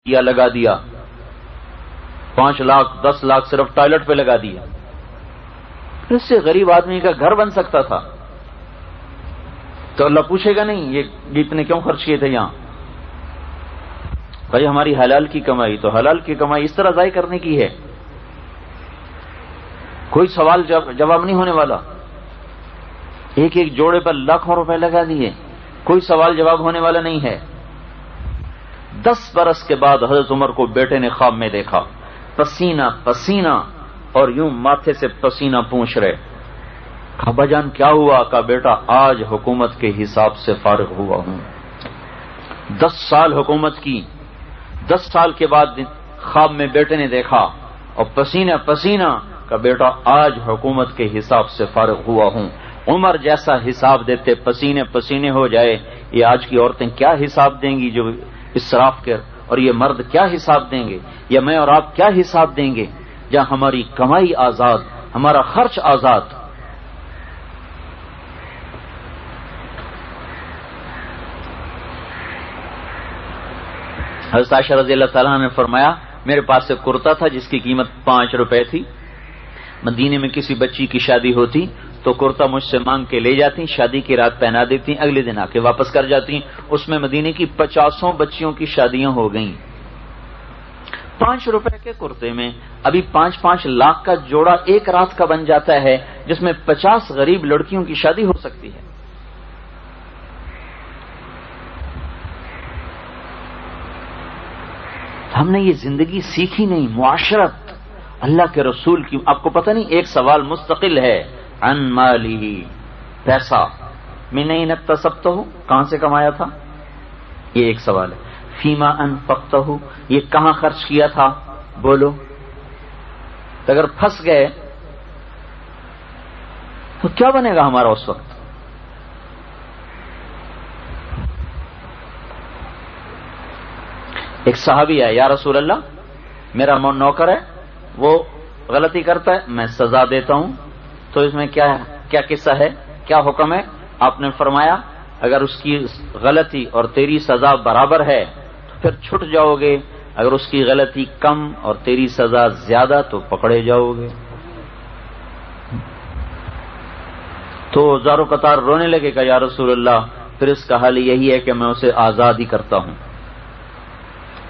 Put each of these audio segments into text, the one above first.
یا لگا دیا، 5 لاکھ 10 لاکھ صرف ٹوائلٹ پہ لگا دیا، اس سے غریب آدمی کا گھر بن سکتا تھا، تو اللہ پوچھے گا نہیں یہ اتنے کیوں خرچ کیے تھے یہاں؟ بھائی ہماری حلال کی کمائی، تو حلال کی کمائی اس طرح ضائع کرنے کی ہے، کوئی سوال جواب نہیں ہونے والا، ایک ایک جوڑے پر لاکھوں روپے لگا دیے، کوئی سوال جواب ہونے والا نہیں ہے۔ 10 برس کے بعد حضرت عمر کو بیٹے نے خواب میں دیکھا، پسینہ پسینہ اور یوں ماتھے سے پسینہ پونچھ رہے۔ ابا جان کیا ہوا؟ کہا بیٹا آج حکومت کے حساب سے فارغ ہوا ہوں، 10 سال حکومت کی، 10 سال کے بعد خواب میں بیٹے نے دیکھا اور پسینہ پسینہ، کہا بیٹا آج حکومت کے حساب سے فارغ ہوا ہوں۔ عمر جیسا حساب دیتے پسینے پسینے ہو جائے، یہ آج کی عورتیں کیا حساب دیں گی جو اسراف کر، اور یہ مرد کیا حساب دیں گے، یا میں اور آپ کیا حساب دیں گے جہاں ہماری کمائی آزاد، ہمارا خرچ آزاد۔ حضرت عائشہ رضی اللہ تعالیٰ عنہ نے فرمایا میرے پاس ایک کرتا تھا جس کی قیمت 5 روپے تھی، مدینے میں کسی بچی کی شادی ہوتی تو کرتا مجھ سے مانگ کے لے جاتی، شادی کی رات پہنا دیتی، اگلے دن آ کے واپس کر جاتی، اس میں مدینے کی 50 بچیوں کی شادیاں ہو گئیں۔ 5 روپے کے کرتے میں ابھی 5-5 لاکھ کا جوڑا ایک رات کا بن جاتا ہے، جس میں 50 غریب لڑکیوں کی شادی ہو سکتی ہے۔ ہم نے یہ زندگی سیکھی نہیں، معاشرت، اللہ کے رسول کی۔ آپ کو پتہ نہیں ایک سوال مستقل ہے، عن مالی، پیسہ، من این اکتسبتہ، کہاں سے کمایا تھا، یہ ایک سوال ہے۔ فیما انفقتہ، یہ کہاں خرچ کیا تھا، بولو۔ تو اگر پھنس گئے تو کیا بنے گا ہمارا اس وقت؟ ایک صحابی ہے، یا رسول اللہ میرا نوکر ہے، وہ غلطی کرتا ہے، میں سزا دیتا ہوں، تو اس میں کیا قصہ ہے، کیا حکم ہے؟ آپ نے فرمایا اگر اس کی غلطی اور تیری سزا برابر ہے تو پھر چھٹ جاؤ گے، اگر اس کی غلطی کم اور تیری سزا زیادہ تو پکڑے جاؤ گے۔ تو زارو قطار رونے لگے گا، یا رسول اللہ پھر اس کا حل یہی ہے کہ میں اسے آزاد ہی کرتا ہوں۔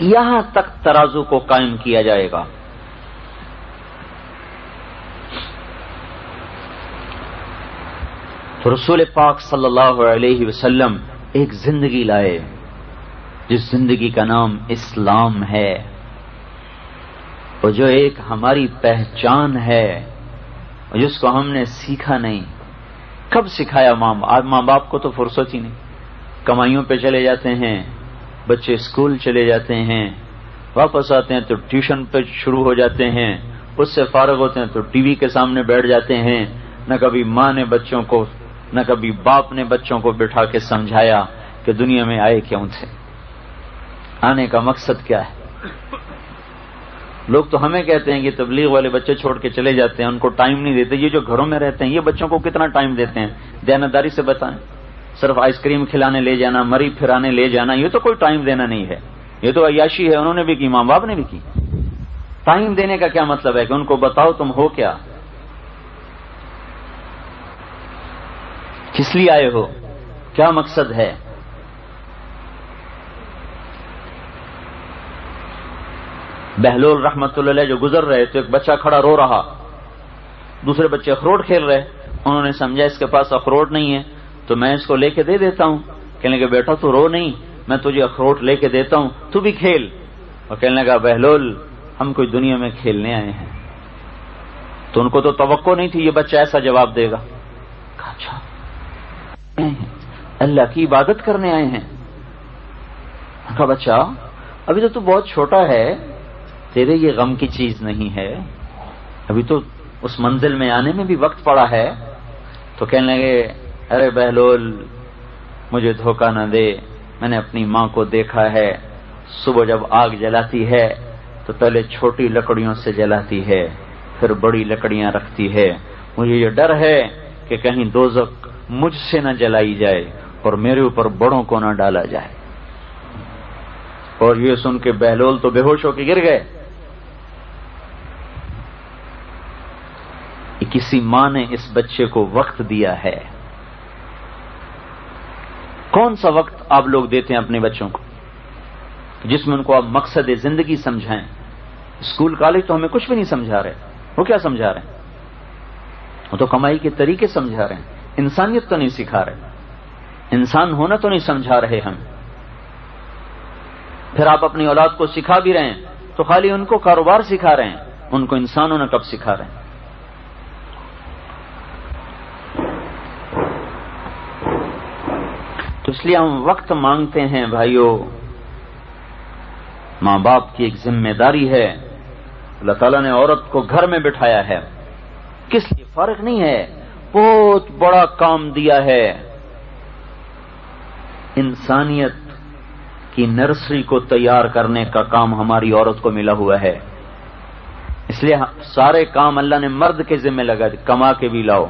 یہاں تک ترازو کو قائم کیا جائے گا۔ تو رسول پاک صلی اللہ علیہ وسلم ایک زندگی لائے جس زندگی کا نام اسلام ہے، اور جو ایک ہماری پہچان ہے اور جس کو ہم نے سیکھا نہیں۔ کب سکھایا؟ ماں باپ کو تو فرصت ہی نہیں، کمائیوں پہ چلے جاتے ہیں، بچے اسکول چلے جاتے ہیں، واپس آتے ہیں تو ٹیوشن پہ شروع ہو جاتے ہیں، اس سے فارغ ہوتے ہیں تو ٹی وی کے سامنے بیٹھ جاتے ہیں۔ نہ کبھی ماں نے بچوں کو، نہ کبھی باپ نے بچوں کو بٹھا کے سمجھایا کہ دنیا میں آئے کیوں تھے، آنے کا مقصد کیا ہے۔ لوگ تو ہمیں کہتے ہیں کہ تبلیغ والے بچے چھوڑ کے چلے جاتے ہیں، ان کو ٹائم نہیں دیتے۔ یہ جو گھروں میں رہتے ہیں یہ بچوں کو کتنا ٹائم دیتے ہیں؟ دیانتداری سے بتائیں۔ صرف آئس کریم کھلانے لے جانا، مری پھرانے لے جانا، یہ تو کوئی ٹائم دینا نہیں ہے، یہ تو عیاشی ہے، انہوں نے بھی کی، ماں باپ نے بھی کی۔ ٹائم دینے کا کیا مطلب ہے کہ ان کو بتاؤ تم ہو کیا، کس لیے آئے ہو، کیا مقصد ہے۔ بہلول رحمت اللہ علیہ جو گزر رہے تو ایک بچہ کھڑا رو رہا، دوسرے بچے اخروٹ کھیل رہے، انہوں نے سمجھا اس کے پاس اخروٹ نہیں ہے تو میں اس کو لے کے دے دیتا ہوں۔ کہنے لگا بیٹا تو رو نہیں، میں تجھے اخروٹ لے کے دیتا ہوں، تو بھی کھیل۔ اور کہنے لگا بہلول ہم کوئی دنیا میں کھیلنے آئے ہیں۔ تو ان کو تو توقع نہیں تھی یہ بچہ ایسا جواب دے گا۔ کہا اچھا اللہ کی عبادت کرنے آئے ہیں۔ کہا بچہ ابھی تو بہت چھوٹا ہے، تیرے یہ غم کی چیز نہیں ہے، ابھی تو اس منزل میں آنے میں بھی وقت پڑا ہے۔ تو کہنے لگے ارے بہلول مجھے دھوکہ نہ دے، میں نے اپنی ماں کو دیکھا ہے، صبح جب آگ جلاتی ہے تو پہلے چھوٹی لکڑیوں سے جلاتی ہے، پھر بڑی لکڑیاں رکھتی ہے، مجھے یہ ڈر ہے کہ کہیں دوزخ مجھ سے نہ جلائی جائے اور میرے اوپر بڑوں کو نہ ڈالا جائے۔ اور یہ سن کے بہلول تو بے ہوش ہو کے گر گئے. کسی ماں نے اس بچے کو وقت دیا ہے. کون سا وقت آپ لوگ دیتے ہیں اپنے بچوں کو جس میں ان کو آپ مقصد زندگی سمجھائیں؟ اسکول کالج تو ہمیں کچھ بھی نہیں سمجھا رہے. وہ کیا سمجھا رہے ہیں؟ وہ تو کمائی کے طریقے سمجھا رہے ہیں. انسانیت تو نہیں سکھا رہے, انسان ہونا تو نہیں سمجھا رہے ہم. پھر آپ اپنی اولاد کو سکھا بھی رہے ہیں تو خالی ان کو کاروبار سکھا رہے ہیں, ان کو انسان ہونا کب سکھا رہے ہیں؟ تو اس لیے ہم وقت مانگتے ہیں بھائیو. ماں باپ کی ایک ذمہ داری ہے. اللہ تعالیٰ نے عورت کو گھر میں بٹھایا ہے, کس لیے؟ فارغ نہیں ہے, بہت بڑا کام دیا ہے. انسانیت کی نرسری کو تیار کرنے کا کام ہماری عورت کو ملا ہوا ہے. اس لیے سارے کام اللہ نے مرد کے ذمہ لگا دی. کما کے بھی لاؤ,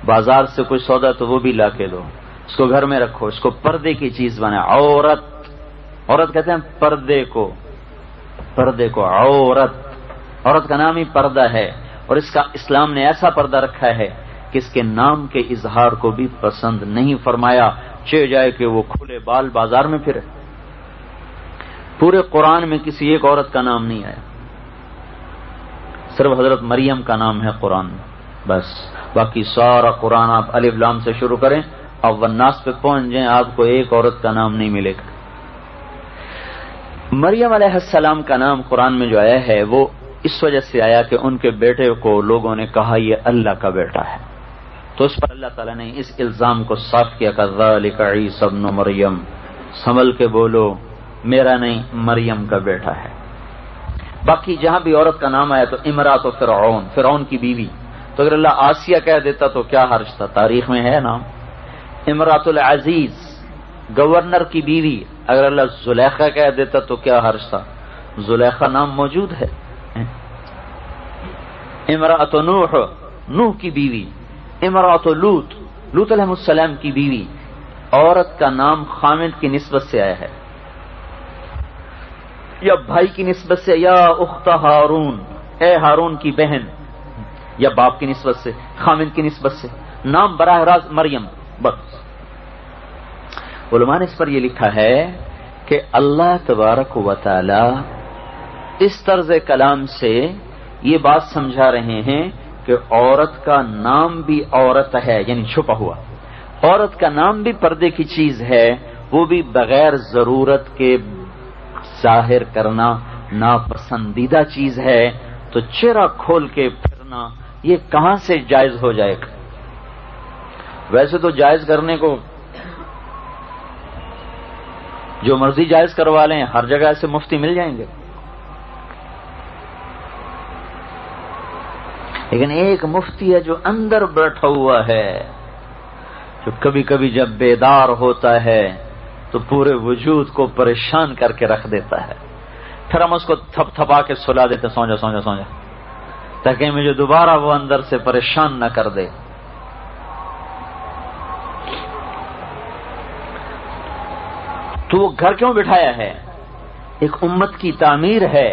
بازار سے کوئی سودا تو وہ بھی لا کے دو, اس کو گھر میں رکھو, اس کو پردے کی چیز بنائے. عورت کہتے ہیں پردے کو عورت کا نام ہی پردہ ہے. اور اس کا اسلام نے ایسا پردہ رکھا ہے کہ اس کے نام کے اظہار کو بھی پسند نہیں فرمایا. چہ جائے کہ وہ کھلے بال بازار میں پھرے. پورے قرآن میں کسی ایک عورت کا نام نہیں آیا, صرف حضرت مریم کا نام ہے قرآن میں بس. باقی سارا قرآن آپ الف لام سے شروع کریں, اب والناس پہ پہنچ جائیں, آپ کو ایک عورت کا نام نہیں ملے گا. مریم علیہ السلام کا نام قرآن میں جو آیا ہے وہ اس وجہ سے آیا کہ ان کے بیٹے کو لوگوں نے کہا یہ اللہ کا بیٹا ہے, تو اس پر اللہ تعالیٰ نے اس الزام کو صاف کیا کہ ذالک عیسی ابن مریم, سنبھل کے بولو, میرا نہیں مریم کا بیٹا ہے. باقی جہاں بھی عورت کا نام آیا تو امرات و فرعون کی بیوی, تو اگر اللہ آسیہ کہہ دیتا تو کیا حرج تھا, تاریخ میں ہے نام. امرات العزیز گورنر کی بیوی, اگر اللہ زلیخا کہہ دیتا تو کیا حرج تھا, زلیخا نام موجود ہے. امرات نوح کی بیوی, امرات لوط علیہ السلام کی بیوی. عورت کا نام خامد کی نسبت سے آیا ہے, یا بھائی کی نسبت سے, یا اخت ہارون, اے ہارون کی بہن, یا باپ کی نسبت سے, خامد کی نسبت سے. نام براہ راست مریم بس. علماء نے اس پر یہ لکھا ہے کہ اللہ تبارک و تعالی اس طرز کلام سے یہ بات سمجھا رہے ہیں کہ عورت کا نام بھی عورت ہے, یعنی چھپا ہوا. عورت کا نام بھی پردے کی چیز ہے, وہ بھی بغیر ضرورت کے ظاہر کرنا ناپسندیدہ چیز ہے. تو چہرہ کھول کے پھرنا یہ کہاں سے جائز ہو جائے گا؟ ویسے تو جائز کرنے کو جو مرضی جائز کروا لیں, ہر جگہ سے مفتی مل جائیں گے. لیکن ایک مفتی ہے جو اندر بیٹھا ہوا ہے, جو کبھی کبھی جب بیدار ہوتا ہے تو پورے وجود کو پریشان کر کے رکھ دیتا ہے. پھر ہم اس کو تھپ تھپا کے سلا دیتے, سو جا سو جا سو جا, تاکہ مجھے دوبارہ وہ اندر سے پریشان نہ کر دے. تو وہ گھر کیوں بٹھایا ہے؟ ایک امت کی تعمیر ہے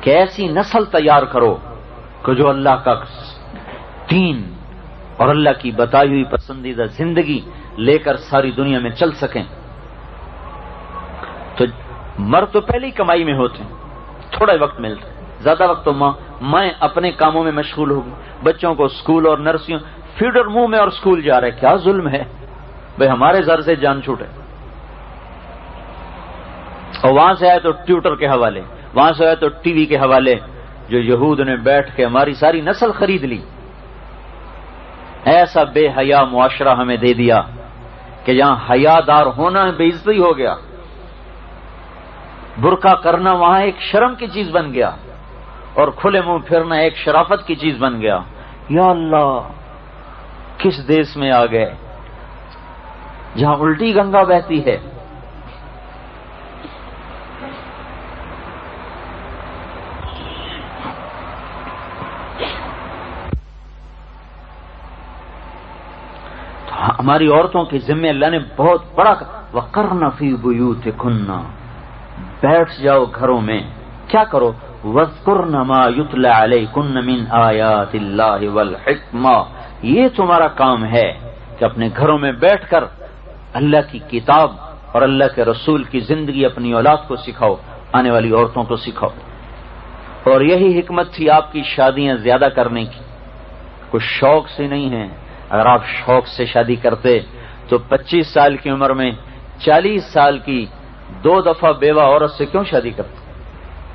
کہ ایسی نسل تیار کرو کہ جو اللہ کا دین اور اللہ کی بتائی ہوئی پسندیدہ زندگی لے کر ساری دنیا میں چل سکیں. تو مرد تو پہلے ہی کمائی میں ہوتے ہیں, تھوڑا وقت ملتا ہے. زیادہ وقت تو ماں اپنے کاموں میں مشغول ہوگی, بچوں کو اسکول اور نرسریوں, فیڈر منہ میں اور اسکول جا رہے. کیا ظلم ہے بھئی, ہمارے زر سے جان چھوٹے. اور وہاں سے آئے تو ٹیوٹر کے حوالے, وہاں سے آئے تو ٹی وی کے حوالے, جو یہود نے بیٹھ کے ہماری ساری نسل خرید لی. ایسا بے حیا معاشرہ ہمیں دے دیا کہ جہاں حیا دار ہونا بے عزتی ہو گیا, برقع کرنا وہاں ایک شرم کی چیز بن گیا, اور کھلے منہ پھرنا ایک شرافت کی چیز بن گیا. یا اللہ, کس دیس میں آ گئے جہاں الٹی گنگا بہتی ہے. ہماری عورتوں کے ذمہ اللہ نے بہت وقرن فی بیوتکن، بیٹھ جاؤ گھروں میں، کیا کرو؟ واذکرن ما یتلی علیکن من آیات اللہ والحکمہ، یہ تمہارا کام ہے کہ اپنے گھروں میں بیٹھ کر اللہ کی کتاب اور اللہ کے رسول کی زندگی اپنی اولاد کو سکھاؤ، آنے والی عورتوں کو سکھاؤ۔ اور یہی حکمت تھی آپ کی شادیاں زیادہ کرنے کی، کچھ شوق سے نہیں ہے۔ اگر آپ شوق سے شادی کرتے تو 25 سال کی عمر میں 40 سال کی 2 دفعہ بیوہ عورت سے کیوں شادی کرتے؟